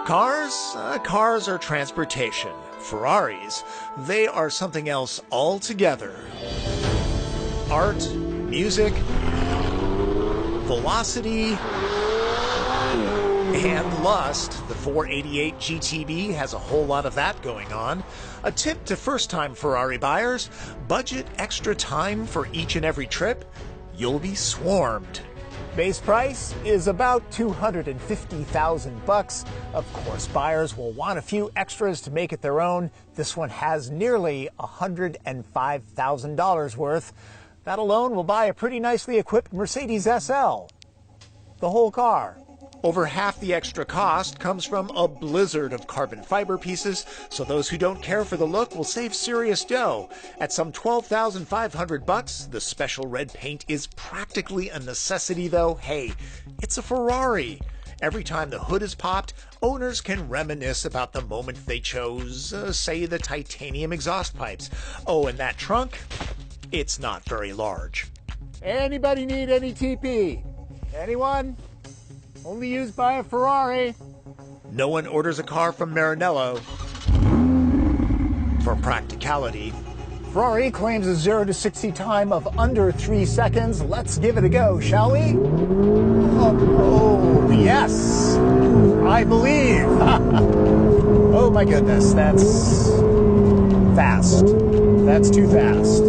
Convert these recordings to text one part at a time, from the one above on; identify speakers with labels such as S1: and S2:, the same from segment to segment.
S1: Cars are transportation. Ferraris, they are something else altogether. Art, music, velocity, and lust. The 488 GTB has a whole lot of that going on. A tip to first-time Ferrari buyers: budget extra time for each and every trip. You'll be swarmed.
S2: Base price is about $250,000. Of course, buyers will want a few extras to make it their own. This one has nearly $105,000 worth. That alone will buy a pretty nicely equipped Mercedes SL. The whole car.
S1: Over half the extra cost comes from a blizzard of carbon fiber pieces, so those who don't care for the look will save serious dough. At some $12,500, the special red paint is practically a necessity, though. Hey, it's a Ferrari. Every time the hood is popped, owners can reminisce about the moment they chose, say, the titanium exhaust pipes. Oh, and that trunk? It's not very large.
S2: Anybody need any TP? Anyone? Only used by a Ferrari.
S1: No one orders a car from Maranello for practicality.
S2: Ferrari claims a 0 to 60 time of under 3 seconds. Let's give it a go, shall we? Oh, yes. I believe. Oh my goodness, that's fast. That's too fast.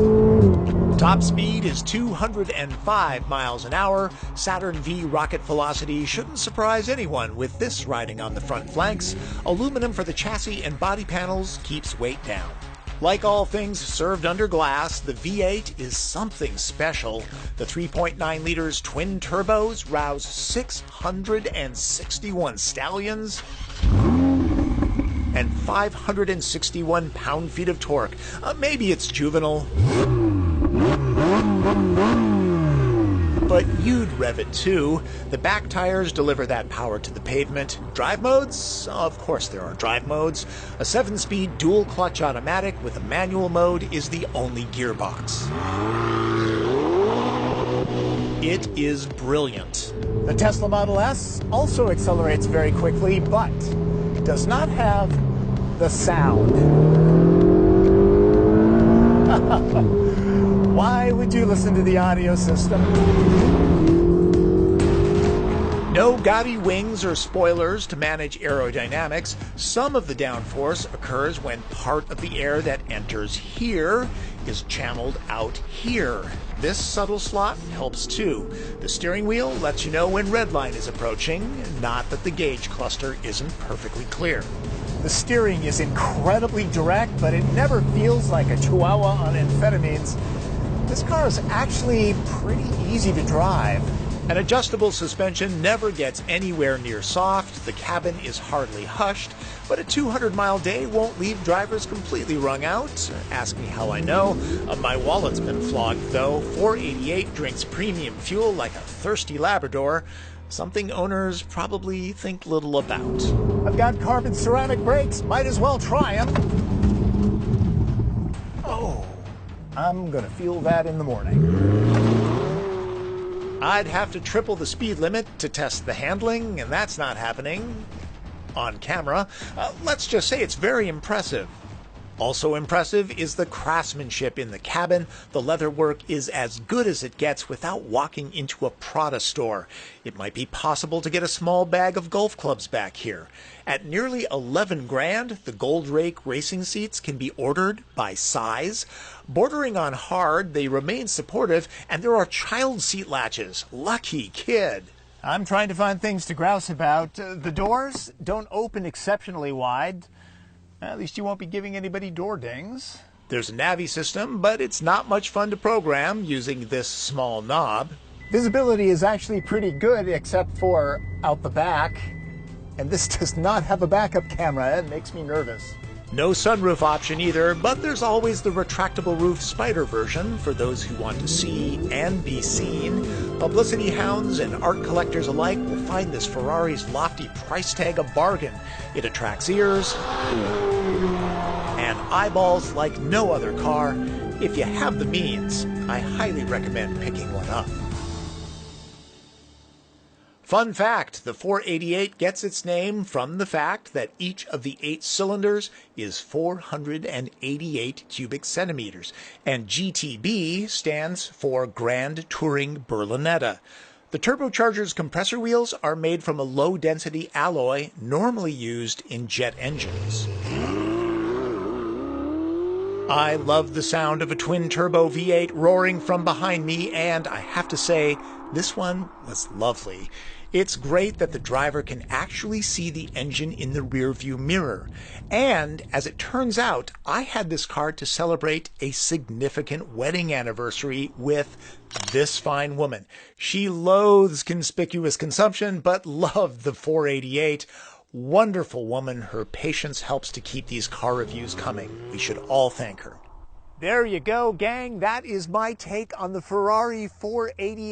S1: Top speed is 205 miles an hour. Saturn V rocket velocity shouldn't surprise anyone with this riding on the front flanks. Aluminum for the chassis and body panels keeps weight down. Like all things served under glass, the V8 is something special. The 3.9 liters twin turbos rouse 661 stallions and 561 pound-feet of torque. Maybe it's juvenile, but you'd rev it too. The back tires deliver that power to the pavement. Drive modes? Of course there are drive modes. A 7-speed dual clutch automatic with a manual mode is the only gearbox. It is brilliant.
S2: The Tesla Model S also accelerates very quickly, but does not have the sound. Why would you listen to the audio system?
S1: No gaudy wings or spoilers to manage aerodynamics. Some of the downforce occurs when part of the air that enters here is channeled out here. This subtle slot helps too. The steering wheel lets you know when red line is approaching, not that the gauge cluster isn't perfectly clear.
S2: The steering is incredibly direct, but it never feels like a chihuahua on amphetamines. This car is actually pretty easy to drive.
S1: An adjustable suspension never gets anywhere near soft. The cabin is hardly hushed, but a 200-mile day won't leave drivers completely wrung out. Ask me how I know. My wallet's been flogged, though. 488 drinks premium fuel like a thirsty Labrador, something owners probably think little about.
S2: I've got carbon ceramic brakes. Might as well try them. Oh, I'm gonna feel that in the morning.
S1: I'd have to triple the speed limit to test the handling, and that's not happening on camera. Let's just say it's very impressive. Also impressive is the craftsmanship in the cabin. The leatherwork is as good as it gets without walking into a Prada store. It might be possible to get a small bag of golf clubs back here. At nearly 11 grand, the Gold Rake racing seats can be ordered by size. Bordering on hard, they remain supportive, and there are child seat latches. Lucky kid.
S2: I'm trying to find things to grouse about. The doors don't open exceptionally wide. At least you won't be giving anybody door dings.
S1: There's a Navi system, but it's not much fun to program using this small knob.
S2: Visibility is actually pretty good, except for out the back. And this does not have a backup camera. It makes me nervous.
S1: No sunroof option either, but there's always the retractable roof Spider version for those who want to see and be seen. Publicity hounds and art collectors alike will find this Ferrari's lofty price tag a bargain. It attracts ears and eyeballs like no other car. If you have the means, I highly recommend picking one up. Fun fact, the 488 gets its name from the fact that each of the 8 cylinders is 488 cubic centimeters, and GTB stands for Grand Touring Berlinetta. The turbocharger's compressor wheels are made from a low-density alloy normally used in jet engines. I love the sound of a twin-turbo V8 roaring from behind me, and I have to say, this one was lovely. It's great that the driver can actually see the engine in the rearview mirror. And, as it turns out, I had this car to celebrate a significant wedding anniversary with this fine woman. She loathes conspicuous consumption, but loved the 488. Wonderful woman. Her patience helps to keep these car reviews coming. We should all thank her. There you go, gang. That is my take on the Ferrari 488.